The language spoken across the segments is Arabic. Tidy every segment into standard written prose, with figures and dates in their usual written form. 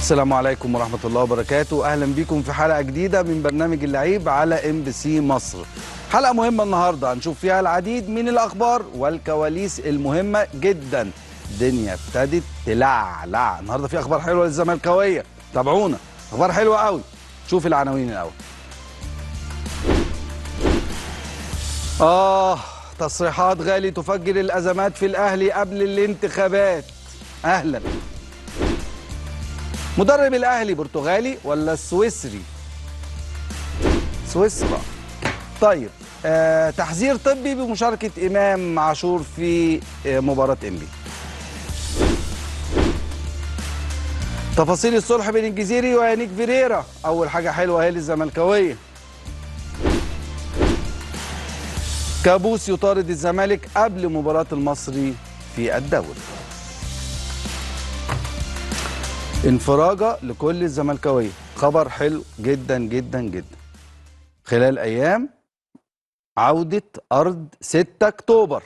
السلام عليكم ورحمة الله وبركاته. أهلا بكم في حلقة جديدة من برنامج اللعيب على MBC مصر. حلقة مهمة النهاردة هنشوف فيها العديد من الأخبار والكواليس المهمة جدا. الدنيا ابتدت تلعلع النهاردة، في أخبار حلوة للزملكاوية، تابعونا، أخبار حلوة قوي. شوف العناوين الأول. تصريحات غالي تفجر الأزمات في الأهلي قبل الانتخابات. أهلا. مدرب الأهلي برتغالي ولا السويسري؟ سويسرا. طيب، تحذير طبي بمشاركة إمام عاشور في مباراة إنبي. تفاصيل الصلح بين الجزيري ويانيك فيريرا، أول حاجة حلوة هي للزملكاوية. كابوس يطارد الزمالك قبل مباراة المصري في الدوري. انفراجة لكل الزملكاوية، خبر حلو جدا جدا جدا. خلال أيام عودة أرض 6 أكتوبر.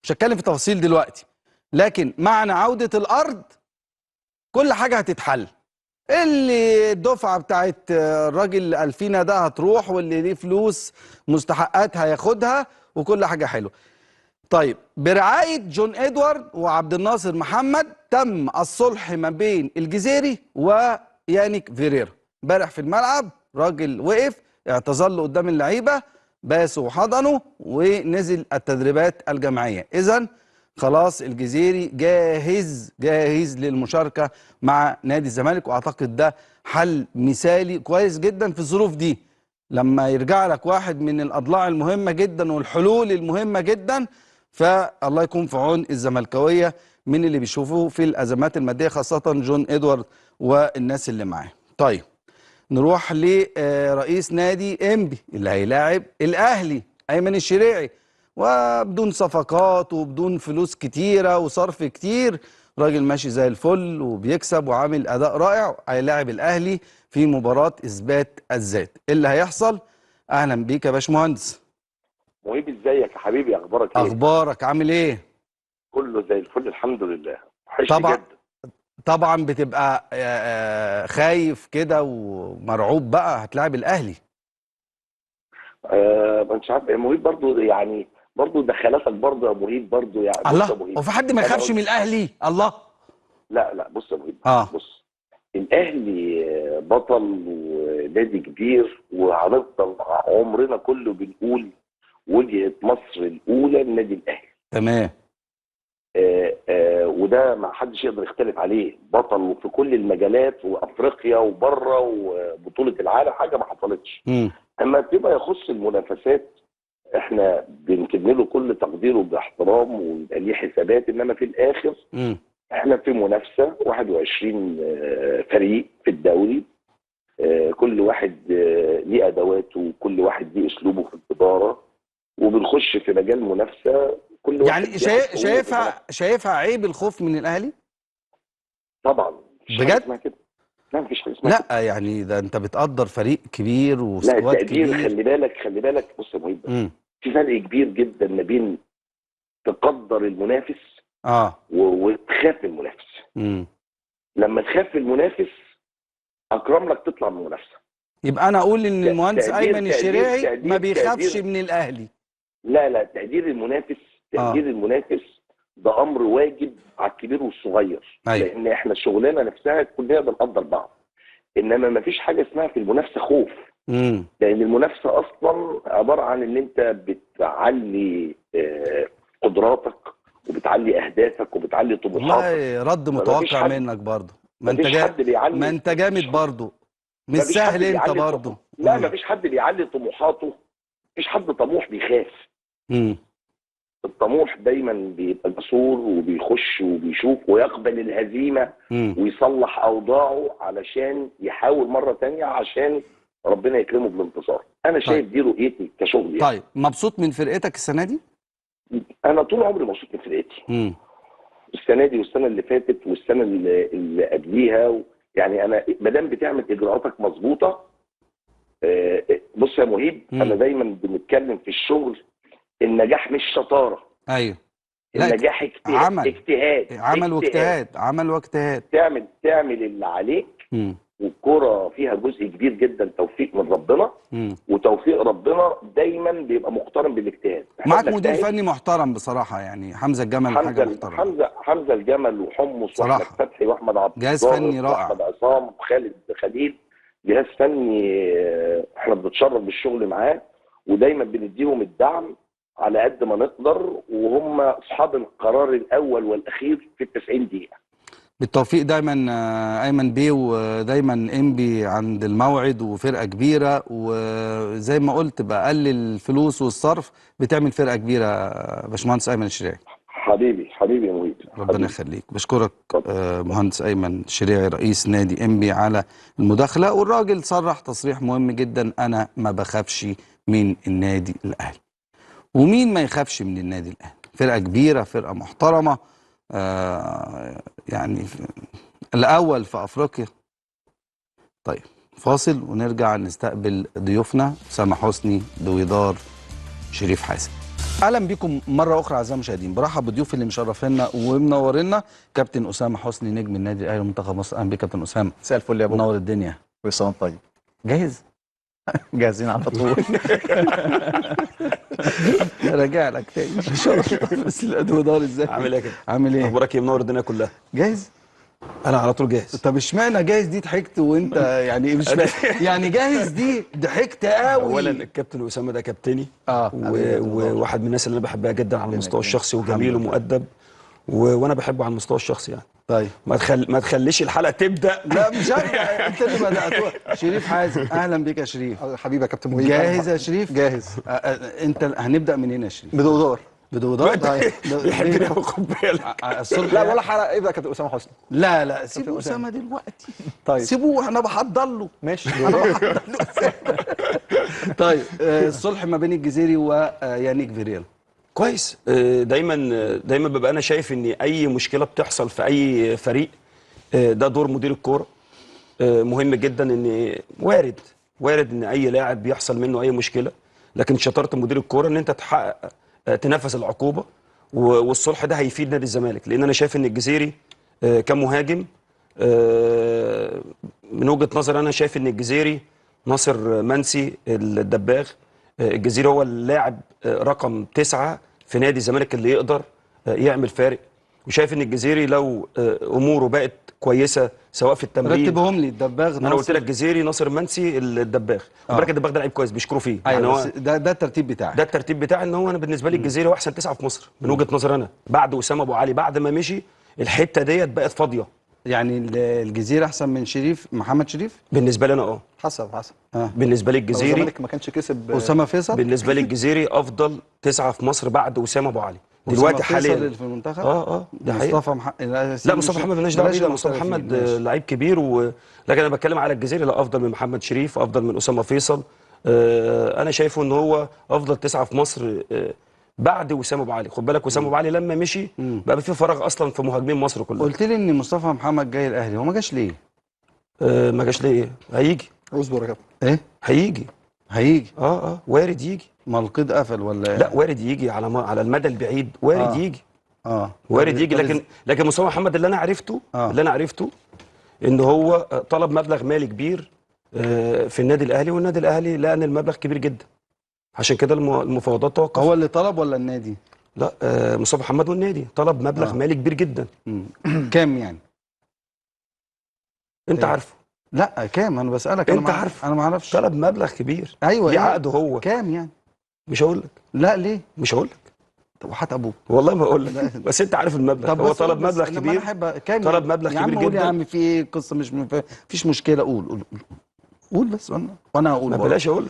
مش هتكلم في تفاصيل دلوقتي، لكن معنى عودة الأرض كل حاجة هتتحل. اللي الدفعة بتاعت الراجل ألفينا ده هتروح، واللي ليه فلوس مستحقات هياخدها، وكل حاجة حلوة. طيب، برعاية جون إدوارد وعبد الناصر محمد تم الصلح ما بين الجزيري ويانيك فيريرا. امبارح في الملعب راجل وقف اعتذر له قدام اللعيبة، باسوا وحضنوا ونزل التدريبات الجماعية. إذن خلاص الجزيري جاهز للمشاركة مع نادي الزمالك، وأعتقد ده حل مثالي كويس جدا في الظروف دي. لما يرجع لك واحد من الأضلاع المهمة جدا والحلول المهمة جدا، فالله يكون في عون الزملكاويه من اللي بيشوفوه في الازمات الماديه، خاصه جون ادوارد والناس اللي معاه. طيب، نروح لرئيس نادي انبي اللي هيلاعب الاهلي، ايمن الشريعي، وبدون صفقات وبدون فلوس كتيره وصرف كتير، راجل ماشي زي الفل وبيكسب وعامل اداء رائع، هيلاعب الاهلي في مباراه اثبات الذات. إيه اللي هيحصل؟ اهلا بيك يا باشمهندس. مهيب، ازيك يا حبيبي؟ اخبارك ايه؟ اخبارك عامل ايه؟ كله زي الفل الحمد لله. وحشني طبعا. جدا. طبعا بتبقى خايف كده ومرعوب بقى، هتلاعب الاهلي. مش عارف يا مهيب، برضو يعني برضو دخلاتك برضو يا مهيب، برضو يعني بص الله، يا مهيب. هو في حد ما انا يخافش اقول من لك حاجه. الاهلي؟ الله. لا بص يا مهيب. اه. بص، الاهلي بطل ونادي كبير، وهنفضل عمرنا كله بنقول وجهة مصر الاولى النادي الاهلي. تمام. وده ما حدش يقدر يختلف عليه، بطل في كل المجالات، وافريقيا وبره وبطوله العالم، حاجه ما حصلتش. امم اما فيما يخص المنافسات، احنا بنكن له كل تقدير وباحترام ويبقى ليه حسابات، انما في الاخر امم احنا في منافسه 21 فريق في الدوري. كل واحد ليه ادواته، وكل واحد ليه اسلوبه في الاداره، وبنخش في مجال منافسه، كل واحد يعني بياخد حقوقه في المنافسه. شايفها عيب الخوف من الاهلي؟ طبعا مفيش حاجه بجد؟ اسمها كده. لا مفيش حاجه اسمها كده. لا يعني ده انت بتقدر فريق كبير لا، وسكواد التقدير، كبير. خلي بالك بص يا مهيب، امم في فرق كبير جدا ما بين تقدر المنافس اه. وتخاف من المنافس. امم لما تخاف من المنافس اكرم لك تطلع من المنافسه. يبقى انا اقول ان المهندس تقدير ايمن تقدير الشريعي ما تقدير بيخافش تقدير من الاهلي. لا، تقدير المنافس، اه. تقدير المنافس ده امر واجب على الكبير والصغير، ايوه. لان احنا الشغلانه نفسها كلنا بنقدر بعض. انما ما فيش حاجه اسمها في المنافسه خوف، امم لان المنافسه اصلا عباره عن ان انت بتعلي قدراتك، وبتعلي اهدافك، وبتعلي طموحاتك. والله رد فما فيش متوقع حد منك برضه. ما فيش حد ما بيعلي انت جامد برضه، مش ما فيش سهل حد انت بيعلي برضه. لا، ما فيش حد بيعلي طموحاته. ما فيش حد طموح بيخاف. امم الطموح دايما بيبقى جسور، وبيخش وبيشوف ويقبل الهزيمه، امم ويصلح اوضاعه علشان يحاول مره تانية عشان ربنا يكرمه بالانتصار. انا طيب. شايف دي رؤيتي كشغل يعني. طيب، مبسوط من فرقتك السنه دي؟ انا طول عمري مبسوط من فرقتي، امم السنه دي والسنه اللي فاتت والسنه اللي قبليها. يعني انا ما دام بتعمل اجراءاتك مظبوطه. بص يا مهيب، انا دايما بنتكلم في الشغل، النجاح مش شطاره. ايوه. لا، النجاح اجتهاد عمل واجتهاد. تعمل اللي عليك. مم. والكرة فيها جزء كبير جدا توفيق من ربنا. وتوفيق ربنا دايما بيبقى مقترن بالاجتهاد. معاك مدير فني محترم بصراحه، يعني حمزه الجمل حاجه محترمه. حمزه الجمل وحمص واحمد فتحي واحمد عبد جهاز فني رائع، واحمد عصام وخالد خليل. جهاز فني احنا بنتشرف بالشغل معاه، ودايما بنديهم الدعم على قد ما نقدر، وهم اصحاب القرار الاول والاخير في ال90 دقيقه. بالتوفيق دايما ايمن بيه، ودايما انبي عند الموعد، وفرقه كبيره، وزي ما قلت بقلل الفلوس والصرف بتعمل فرقه كبيره. باشمهندس ايمن الشريعي حبيبي يا مهيب، ربنا يخليك. بشكرك مهندس ايمن الشريعي رئيس نادي انبي على المداخله. والراجل صرح تصريح مهم جدا: انا ما بخافش من النادي الاهلي. ومين ما يخافش من النادي الاهلي؟ فرقه كبيره، فرقه محترمه، يعني الأول في أفريقيا. طيب فاصل ونرجع نستقبل ضيوفنا أسامة حسني، دويدار، شريف حازم. أهلا بكم مرة أخرى أعزائي المشاهدين. برحب بضيوف اللي مشرفينا ومنورينا كابتن أسامة حسني نجم النادي الأهلي ومنتخب مصر. أهلا بك كابتن أسامة. مساء الفل يا ابو. منور الدنيا. كل سنه طيب. جاهز؟ جاهزين على طول. راجع لك تاني ان شاء الله. بس الادوار ازاي؟ عامل ايه كده؟ عامل ايه؟ اخبارك ايه؟ منور الدنيا كلها. جاهز؟ انا على طول جاهز. طب اشمعنى جاهز دي ضحكت وانت يعني مش يعني جاهز دي ضحكت قوي؟ اولا الكابتن اسامه ده كابتني، وواحد من الناس اللي انا بحبها جدا على المستوى الشخصي، وجميل ومؤدب، وانا بحبه على المستوى الشخصي يعني. طيب ما تخليش الحلقه تبدا. لا مش هبدا، انت اللي بداتوها. شريف حازم اهلا بك يا شريف. حبيبي يا كابتن مهيب. جاهز يا شريف؟ جاهز. انت هنبدا منين يا شريف؟ بدودار. بيحبني قوي، خد بالك. لا ولا حلقه. ابدا يا كابتن اسامه حسني. لا سيبوا اسامه دلوقتي. طيب سيبوه، انا بحضر له. ماشي. طيب الصلح ما بين الجزيري ويانيك فيريرا كويس. دايما ببقى انا شايف ان اي مشكله بتحصل في اي فريق ده دور مدير الكوره. مهم جدا ان وارد ان اي لاعب بيحصل منه اي مشكله، لكن شطاره مدير الكوره ان انت تنفذ العقوبه، والصلح ده هيفيد نادي الزمالك. لان انا شايف ان الجزيري كمهاجم، من وجهه نظري انا شايف ان الجزيري ناصر منسي الدباغ، الجزيري هو اللاعب رقم 9 في نادي الزمالك اللي يقدر يعمل فارق. وشايف ان الجزيري لو اموره بقت كويسه سواء في التمرين. رتبهم لي: الدباغ، انا قلت لك الجزيري، ناصر منسي، الدباغ. خد بالك الدباغ ده لعيب كويس بيشكروا فيه. أيوة يعني بس ده الترتيب بتاعي. ده الترتيب بتاعي، ان هو انا بالنسبه لي الجزيري هو احسن 9 في مصر من وجهه نظري انا. بعد اسامه ابو علي بعد ما مشي الحته ديت بقت فاضيه. يعني الجزيري احسن من محمد شريف بالنسبه لي انا. حسب بالنسبه لي الجزيري الزمالك ما كانش كسب اسامه فيصل. بالنسبه لي الجزيري افضل 9 في مصر بعد اسامه ابو علي دلوقتي حاليا. اللي في المنتخب ده حقيقي. لا مصطفى محمد مالناش دعوه بيه. مصطفى محمد لعيب كبير لكن انا بتكلم على الجزيري. لا، افضل من محمد شريف، افضل من اسامه فيصل. انا شايفه ان هو افضل 9 في مصر بعد وسام ابو علي. خد بالك وسام ابو علي لما مشي بقى في فراغ اصلا في مهاجمين مصر كلها. قلت لي ان مصطفى محمد جاي الاهلي، هو ما جاش ليه؟ ما جاش ليه؟ ايه؟ هيجي. اصبر يا كابتن. ايه؟ هيجي. وارد يجي. ما القيد قفل ولا؟ لا، وارد يجي على المدى البعيد. وارد يجي. وارد يجي. لكن مصطفى محمد اللي انا عرفته ان هو طلب مبلغ مالي كبير في النادي الاهلي، والنادي الاهلي لقى ان المبلغ كبير جدا، عشان كده المفاوضات توقفت. هو اللي طلب ولا النادي؟ لا، مصطفى محمد والنادي طلب مبلغ مالي كبير جدا. كام يعني؟ انت عارفه؟ لا كام؟ انا بسألك. انت عارف؟ انا ما اعرفش. طلب مبلغ كبير. ايوه. ليه عقده هو. كام يعني؟ مش هقول لك. لا ليه؟ مش هقول لك. طب وحات ابوك. والله ما هقول لك. بس انت عارف المبلغ. طب هو طلب مبلغ كبير. كام؟ طلب مبلغ كبير جدا. يا عم قول يا عم، في ايه قصه؟ مفيش مشكله. قول بس وانا هقول. بلاش اقول.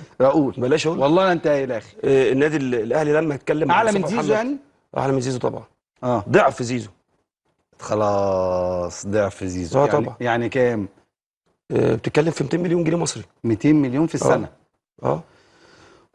بلاش اقول. والله انت يا اخي. النادي الاهلي لما اتكلم اعلى من زيزو يعني؟ اعلى من زيزو طبعا. ضعف زيزو. خلاص ضعف زيزو. يعني طبعا. يعني كام؟ بتتكلم في 200 مليون جنيه مصري. 200 مليون في السنه.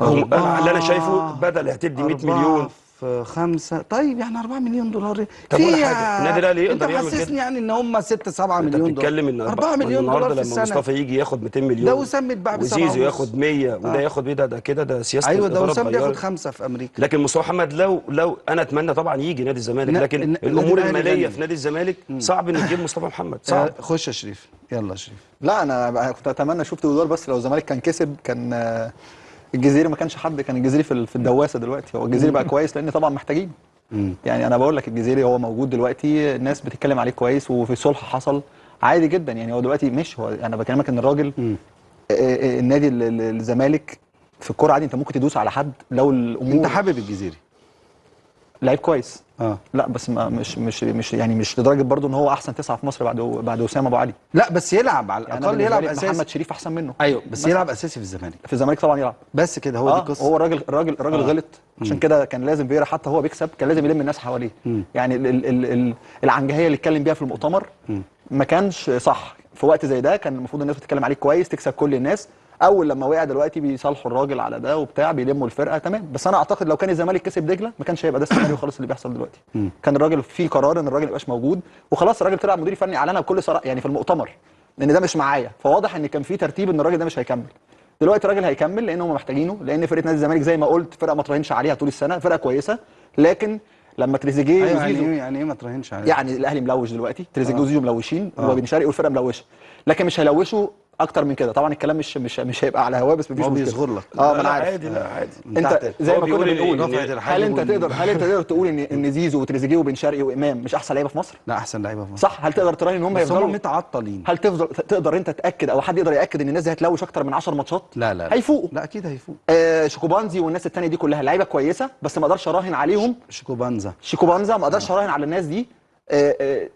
اللي انا شايفه بدل هتدي 100 مليون في 5 طيب يعني 4 مليون دولار طب في ولا إيه حاجة، النادي الأهلي يقدر انت يعمل محسسني كده. يعني ان هم 6 7 انت مليون دولار بتتكلم ان 4 مليون دولار النهارده في لما السنه. مصطفى يجي ياخد 200 مليون ده وسام بيتباع ب7 وزيزو ونص. ياخد 100 وده ياخد 100، ده كده ده سياسه ايوه ده الاداره وسام بياخد اتغيرت. 5 في امريكا. لكن مصطفى محمد لو انا اتمنى طبعا يجي نادي الزمالك، لكن النادي الامور الأهلي الماليه غني. في نادي الزمالك صعب ان تجيب مصطفى محمد، صعب. خش يا شريف، يلا يا شريف. لا انا كنت اتمنى اشوف تودار، بس لو الزمالك كان كسب كان الجزيري ما كانش حد، كان الجزيري في الدواسه دلوقتي. هو الجزيري بقى كويس لان طبعا محتاجين. يعني انا بقول لك الجزيري هو موجود دلوقتي، الناس بتتكلم عليه كويس وفي صلح حصل عادي جدا. يعني هو دلوقتي مش هو، انا بكلمك ان الراجل النادي الزمالك في الكوره عادي انت ممكن تدوس على حد لو الامور. انت حابب الجزيري؟ لعيب كويس. اه لا بس ما مش يعني مش لدرجه برضو ان هو احسن 9 في مصر بعد وسام ابو علي. لا بس يلعب على يعني الاقل، يلعب محمد اساسي. شريف احسن منه. ايوه بس يلعب اساسي في الزمالك. في الزمالك طبعا يلعب. بس كده هو دي قصه. هو الراجل غلط، عشان كده كان لازم فيرا حتى هو بيكسب كان لازم يلم الناس حواليه. يعني العنجهيه اللي اتكلم بيها في المؤتمر ما كانش صح في وقت زي ده. كان المفروض الناس بتتكلم عليه كويس، تكسب كل الناس. اول لما وقع دلوقتي بيصالحوا الراجل على ده وبتاع، بيلموا الفرقه تمام. بس انا اعتقد لو كان الزمالك كسب دجله ما كانش هيبقى ده السيناريو خالص اللي بيحصل دلوقتي. كان الراجل في قرار ان الراجل ما يبقاش موجود وخلاص. الراجل طلع مدير فني اعلنها بكل صراحه يعني في المؤتمر لان ده مش معايا، فواضح ان كان في ترتيب ان الراجل ده مش هيكمل. دلوقتي الراجل هيكمل لان هم محتاجينه، لان فرقه نادي الزمالك زي ما قلت فرقه ما تراهنش عليها طول السنه، فرقه كويسه. لكن لما تريزيجيه أيوة وزيزو يعني ايه ما تراهنش عليه؟ يعني الاهلي ملوش دلوقتي، تريزيجيه وزيزو ملوشين وبن شرقي والفرقه ملوشه، لكن مش هيلوشوا اكتر من كده. طبعا الكلام مش هيبقى على هواه، بس مفيش هو مشكله. بيصغر لك. ما لا انا عارف. عادي، لا عادي. انت زي هو ما كنا بيقول إن بنقول رفعت الحاجب هل انت تقدر تقول ان زيزو وتريزيجيه وبن شرقي وامام مش احسن لعيبه في مصر؟ لا احسن لعيبه في مصر. صح. هل تقدر تراهن ان هم بس هم يفضلوا متعطلين. هل تقدر انت تاكد او حد يقدر ياكد ان الناس دي هتلوش اكتر من 10 ماتشات؟ لا هيفوقوا. لا اكيد هيفوق. شيكوبانزي والناس الثانيه دي كلها لعيبه كويسه، بس ما اقدرش اراهن عليهم. شيكوبانزا ما اقدرش اراهن على الناس دي.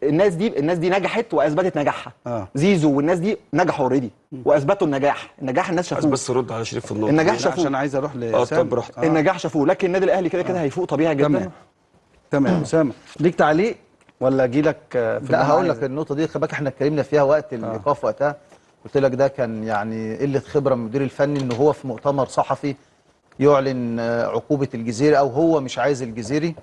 الناس دي نجحت واثبتت نجاحها. زيزو والناس دي نجحوا اوريدي واثبتوا النجاح الناس شافوه. بس رد على شريف في النقطه النجاح دي. شافوه عشان عايز اروح لسام. طب براحتك. النجاح شافوه، لكن النادي الاهلي كده هيفوق طبيعي جدا. تمام. اسامه ليك تعليق ولا اجي لك في لا هقول لك النقطه دي. خلي بالك احنا اتكلمنا فيها وقت الايقاف وقتها، قلت لك ده كان يعني قله خبره من المدير الفني ان هو في مؤتمر صحفي يعلن عقوبه الجزيري او هو مش عايز الجزيري.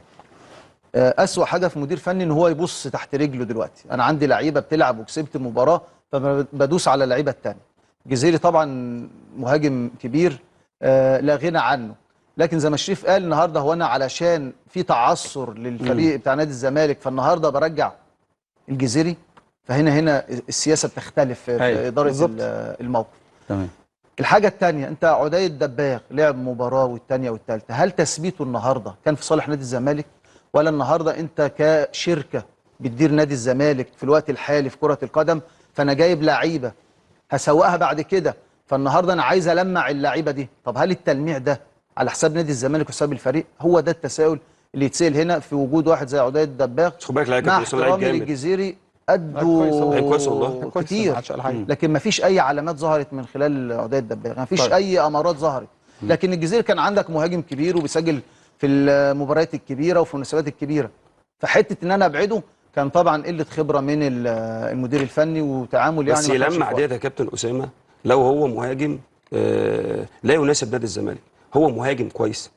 أسوأ حاجه في مدير فني ان هو يبص تحت رجله. دلوقتي انا عندي لعيبه بتلعب وكسبت مباراه فبدوس على اللعيبه الثانيه. الجزيري طبعا مهاجم كبير لا غنى عنه، لكن زي ما شريف قال النهارده هو انا علشان في تعثر للفريق بتاع نادي الزمالك فالنهارده برجع الجزيري. فهنا السياسه بتختلف في اداره الموقف. تمام. الحاجه الثانيه، انت عدي الدباغ لعب مباراه والثانيه والثالثه، هل تثبيته النهارده كان في صالح نادي الزمالك؟ ولا النهارده انت كشركه بتدير نادي الزمالك في الوقت الحالي في كره القدم، فانا جايب لعيبه هسوقها بعد كده، فالنهارده انا عايز المع اللعيبه دي. طب هل التلميع ده على حساب نادي الزمالك وحساب الفريق؟ هو ده التساؤل اللي يتسال هنا في وجود واحد زي عدي الدباغ. خد بالك لعيب مع كويس، لعيب احترامي جامد. للجزيري ادوا كويس والله. كتير، لكن ما فيش اي علامات ظهرت من خلال عدي الدباغ، ما فيش اي امارات ظهرت. لكن الجزيري كان عندك مهاجم كبير وبيسجل في المباريات الكبيره وفي المناسبات الكبيره، فحته ان انا ابعده كان طبعا قله خبره من المدير الفني وتعامل يعني. بس يلمع ديت يا كابتن اسامه لو هو مهاجم لا يناسب نادي الزمالك. هو مهاجم كويس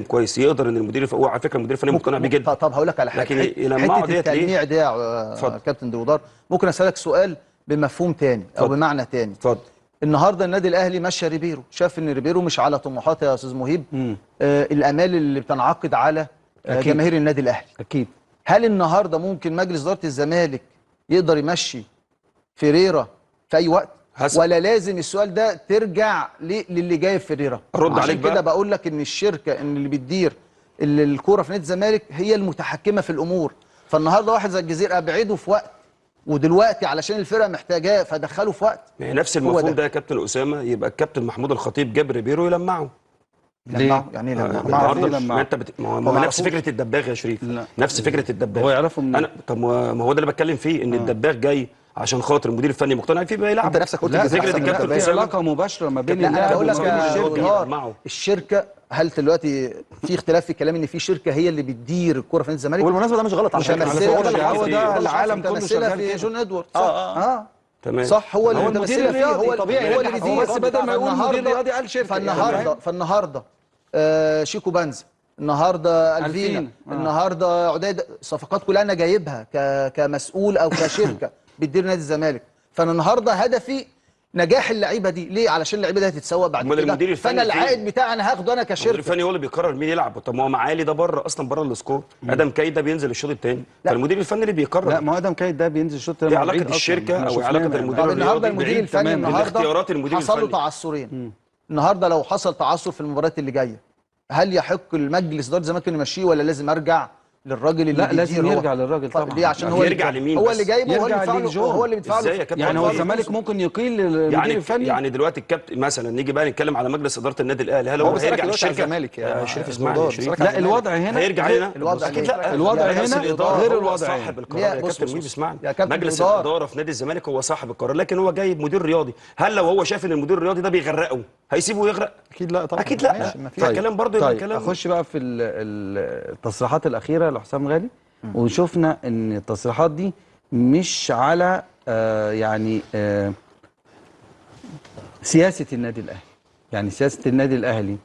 كويس يقدر ان المدير هو على فكره المدير الفني مقتنع بيه جدا. طب هقول لك على حاجه، لكن يلمعوا حته ديت ليه؟ التلميع ده يا كابتن دودار ممكن اسالك سؤال بمفهوم تاني او بمعنى تاني. اتفضل. النهارده النادي الاهلي مشى ريبيرو، شاف ان ريبيرو مش على طموحات يا استاذ مهيب الامال اللي بتنعقد على جماهير النادي الاهلي. اكيد. هل النهارده ممكن مجلس اداره الزمالك يقدر يمشي فيريرا في اي وقت؟ ولا لازم السؤال ده ترجع للي جايب فيريرا؟ ارد عليك بقى. كده بقول لك ان الشركه اللي بتدير الكوره في نادي الزمالك هي المتحكمه في الامور. فالنهارده واحد زي الجزيرة ابعده في وقت، ودلوقتي علشان الفرقه محتاجاه فدخله في وقت. ما هي نفس المفهوم ده يا كابتن اسامه، يبقى الكابتن محمود الخطيب جاب ريبيرو يلمعه. يلمعه يعني ايه يلمعه؟ ما انت ما نفس فكره الدباغ يا شريف. نفس فكره الدباغ. هو يعرفوا انا طب ما هو ده اللي بتكلم فيه، ان الدباغ جاي عشان خاطر المدير الفني مقتنع فيه بقى يلعب. انت نفسك قلت فكره الكابتن في علاقه مباشره ما بين اللاعب وما بين الشركه. الشركه هل دلوقتي في اختلاف في كلام ان في شركه هي اللي بتدير الكوره في نادي الزمالك؟ والمناسبه ده مش غلط على فكره، هو ده العالم كله شغال في جون ادوارد. تمام. صح، هو اللي متمثله فيه، هو طبيعي، هو اللي بيدير. بس بدل ما يقول مدير رياضي قال شركه. فالنهارده شيكو بنزا النهارده الفينا، ألفين. النهارده عداد، صفقات كلها انا جايبها كمسؤول او كشركه بتدير نادي الزمالك. فانا النهارده هدفي نجاح اللعيبه دي. ليه؟ علشان اللعيبه دي هتتسوق بعد أمال كده. المدير الفني فانا فين؟ العائد بتاعي انا هاخده انا المدير كشركه. الفني هو اللي بيقرر مين يلعب. طب ما هو معالي ده بره اصلا، بره السكور. ادم كاي ده بينزل الشوط الثاني، لا. فالمدير الفني اللي بيقرر. لا، ما هو ادم كايد ده بينزل الشوط ايه مع علاقة بعيد أصلاً. الشركة إحنا أو شفناه علاقة يعني. المدير طب النهارده الرياضي المدير بعيد الفني تماماً. النهارده الاختيارات المدير حصل له الفني. تعثرين. النهارده لو حصل تعثر في المباريات اللي جايه، هل يحق المجلس اداره الزمالك انه يمشيه ولا لازم ارجع للراجل اللي لا، بيدير؟ لازم هو يرجع للراجل طبعا. ليه؟ عشان هو يرجع اللي لمين هو بس؟ اللي جايبه وهو اللي يرجع بيدفع له، للجون. هو اللي بيدفع له. إزاي يا كابتن؟ يعني هو طيب. الزمالك ممكن يقيل للمدير يعني الفني. يعني دلوقتي الكابتن مثلا، نيجي بقى نتكلم على مجلس اداره النادي الاهلي، هل هو هو بيسألك هيرجع دلوقتي على للشركه؟ الزمالك يا شريف زودار، اسمعني، شريف. بيسألك على لا، الزمالك. الوضع هنا هيرجع غير لنا الوضع اكيد ليه؟ لا. الوضع مجلس هنا الاداره غير هو الوضع صاحب هنا. القرار ليه؟ يا بص كابتن بص مين بص. بيسمعني. يا كابتن مجلس جودار. الاداره في نادي الزمالك هو صاحب القرار، لكن هو جايب مدير رياضي. هل لو هو شايف ان المدير الرياضي ده بيغرقه هيسيبه يغرق؟ اكيد لا طبعا. اكيد لا. ماشي، ما فيش. فالكلام برضه يبقى طيب كلام. اخش بقى في التصريحات الاخيره لحسام غالي. وشفنا ان التصريحات دي مش على يعني سياسه النادي الاهلي. يعني سياسه النادي الاهلي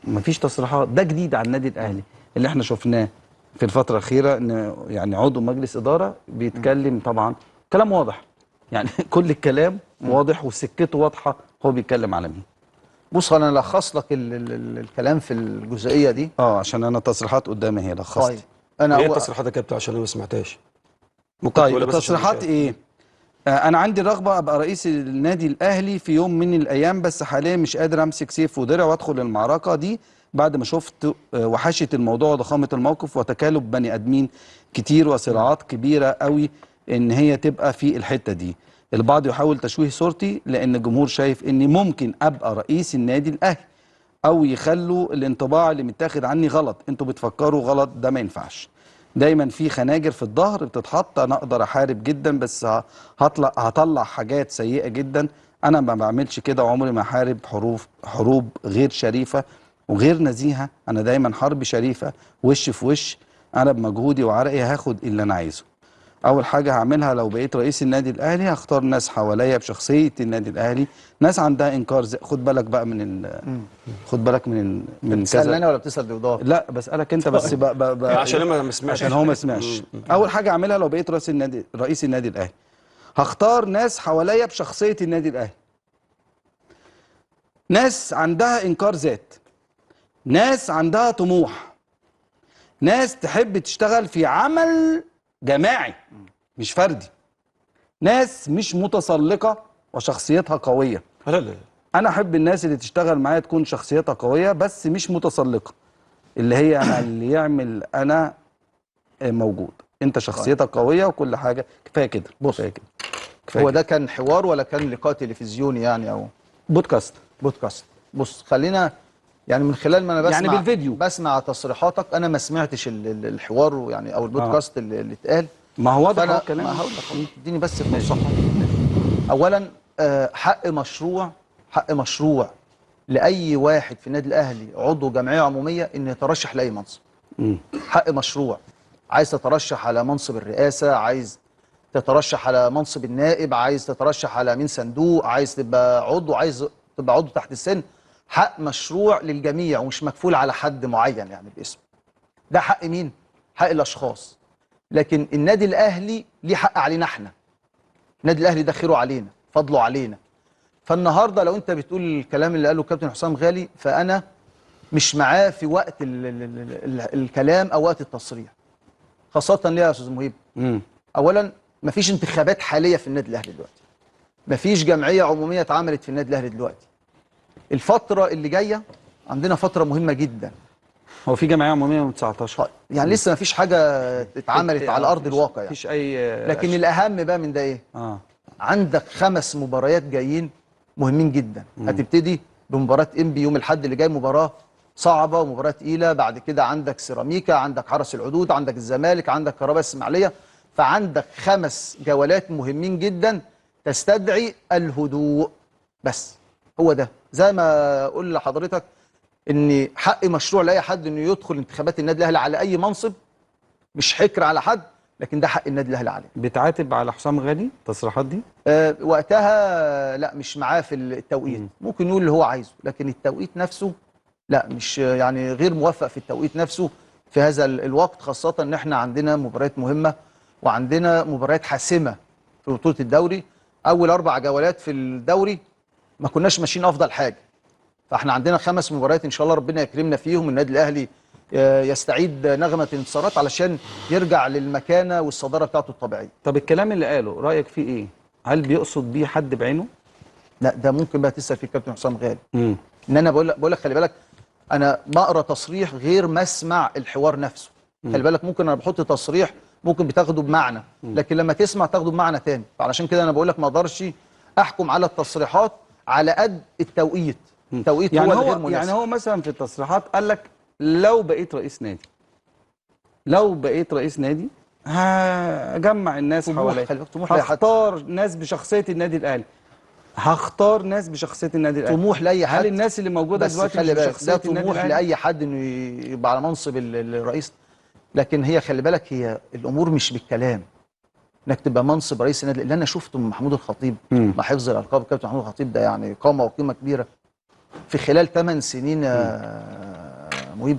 مفيش تصريحات. ده جديد على النادي الاهلي اللي احنا شفناه في الفتره الاخيره، ان يعني عضو مجلس اداره بيتكلم طبعا كلام واضح. يعني كل الكلام واضح وسكته واضحه، هو بيتكلم على مين. بص انا لخص لك الكلام في الجزئيه دي. عشان انا تصريحات قدامي هي لخصت. طيب انا ايه التصريحات يا كابتن عشان انا ما سمعتهاش؟ ممكن طيب تقولها بس عشان أنا التصريحات شايف. ايه؟ انا عندي رغبه ابقى رئيس النادي الاهلي في يوم من الايام، بس حاليا مش قادر امسك سيف ودرع وادخل المعركه دي بعد ما شفت وحشه الموضوع وضخامه الموقف وتكالب بني ادمين كتير وصراعات كبيره قوي ان هي تبقى في الحته دي. البعض يحاول تشويه صورتي لان الجمهور شايف اني ممكن ابقى رئيس النادي الاهلي، او يخلوا الانطباع اللي متاخد عني غلط. انتوا بتفكروا غلط، ده ما ينفعش. دايما في خناجر في الظهر بتتحط. انا اقدر احارب جدا، بس هطلع حاجات سيئه جدا. انا ما بعملش كده، وعمري ما احارب حروب غير شريفه وغير نزيهه. انا دايما حرب شريفه، وش في وش. انا بمجهودي وعرقي هاخد اللي انا عايزه. اول حاجه هعملها لو بقيت رئيس النادي الاهلي، هختار ناس حواليا بشخصيه النادي الاهلي، ناس عندها انكار خد بالك بقى خد بالك من بتسالني انا كذا. ولا بتسال دودار؟ لا، بسالك انت بس عشان انا ما سمعتش. عشان هو ما سمعش. اول حاجه اعملها لو بقيت رئيس النادي الاهلي، هختار ناس حواليا بشخصيه النادي الاهلي، ناس عندها انكار ذات، ناس عندها طموح، ناس تحب تشتغل في عمل جماعي مش فردي، ناس مش متسلقه وشخصيتها قويه. لا لا. انا احب الناس اللي تشتغل معايا تكون شخصيتها قويه بس مش متسلقه، اللي هي انا اللي يعمل انا موجود. انت شخصيتك قويه وكل حاجه. كفايه كده. بص. كفايه كده. كفاية هو كده. ده كان حوار ولا كان لقاء تلفزيوني يعني او بودكاست. بودكاست؟ بص خلينا يعني من خلال ما انا بسمع يعني بالفيديو. بسمع تصريحاتك، انا ما سمعتش الحوار يعني او البودكاست اللي اتقال. ما هو واضح فانا هو الكلام. ما هقول لك، اديني بس فرصه. اولا حق مشروع لاي واحد في النادي الاهلي عضو جمعيه عموميه ان يترشح لاي منصب. حق مشروع. عايز تترشح على منصب الرئاسه، عايز تترشح على منصب النائب، عايز تترشح على امين صندوق، عايز تبقى عضو، عايز تبقى عضو تحت السن. حق مشروع للجميع ومش مكفول على حد معين يعني باسم. ده حق مين؟ حق الاشخاص. لكن النادي الاهلي ليه حق علينا احنا. النادي الاهلي ده خيره علينا، فضله علينا. فالنهارده لو انت بتقول الكلام اللي قاله الكابتن حسام غالي، فانا مش معاه في وقت الكلام او وقت التصريح. خاصه ليه يا استاذ مهيب؟ اولا مفيش انتخابات حاليه في النادي الاهلي دلوقتي. مفيش جمعيه عموميه اتعملت في النادي الاهلي دلوقتي. الفتره اللي جايه عندنا فتره مهمه جدا. هو في جمعيه عموميه من 19 يعني لسه مفيش حاجه اتعملت على ارض الواقع يعني. مفيش اي لكن الاهم بقى من ده ايه؟ عندك 5 مباريات جايين مهمين جدا. هتبتدي بمباراه انبي يوم الاحد اللي جاي، مباراه صعبه ومباراه تقيله. بعد كده عندك سيراميكا، عندك حرس الحدود، عندك الزمالك، عندك كهرباء الاسماعيليه. فعندك 5 جولات مهمين جدا تستدعي الهدوء. بس هو ده زي ما اقول لحضرتك ان حق مشروع لاي حد انه يدخل انتخابات النادي الاهلي على اي منصب، مش حكر على حد، لكن ده حق النادي الاهلي عليه. بتعاتب على حسام غالي التصريحات دي؟ وقتها لا، مش معاه في التوقيت. ممكن يقول اللي هو عايزه، لكن التوقيت نفسه لا مش يعني غير موفق في التوقيت نفسه في هذا الوقت، خاصة ان احنا عندنا مباريات مهمة وعندنا مباريات حاسمة في بطولة الدوري. اول 4 جولات في الدوري ما كناش ماشيين افضل حاجة، فاحنا عندنا 5 مباريات ان شاء الله ربنا يكرمنا فيهم النادي الاهلي يستعيد نغمة الانتصارات علشان يرجع للمكانة والصدارة بتاعته الطبيعية. طب الكلام اللي قاله رايك فيه ايه؟ هل بيقصد بيه حد بعينه؟ لا ده ممكن بقى تسأل فيه الكابتن حسام غالي. ان انا بقول لك خلي بالك، انا بقرا تصريح غير ما اسمع الحوار نفسه. خلي بالك ممكن انا بحط تصريح ممكن بتاخده بمعنى، لكن لما تسمع تاخده بمعنى تاني، فعلشان كده انا بقول لك ما اقدرش احكم على التصريحات على قد التوقيت. التوقيت يعني هو الغير هو مناسب. يعني هو مثلا في التصريحات قال لك لو بقيت رئيس نادي، لو بقيت رئيس نادي هجمع الناس طموح، حواليا، خلي بالك طموح لاي حد. هختار ناس بشخصيه النادي الاهلي، هختار ناس بشخصيه النادي الاهلي. طموح لاي حد، هل الناس اللي موجوده بس دلوقتي خلي مش بالك بشخصيه ده النادي طموح الاهلي؟ لاي حد انه يبقى على منصب الرئيس، لكن هي خلي بالك هي الامور مش بالكلام انك تبقى منصب رئيس النادي. اللي انا شفته من محمود الخطيب مع حفظ الالقاب، الكابتن محمود الخطيب ده يعني قامه وقيمه كبيره في خلال 8 سنين مهيب،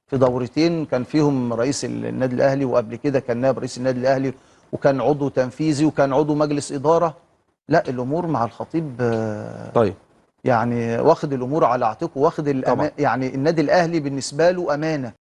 في دورتين كان فيهم رئيس النادي الاهلي، وقبل كده كان نائب رئيس النادي الاهلي، وكان عضو تنفيذي، وكان عضو مجلس اداره. لا الامور مع الخطيب طيب يعني واخد الامور على عاتقه، واخد طبعا. يعني النادي الاهلي بالنسبه له امانه.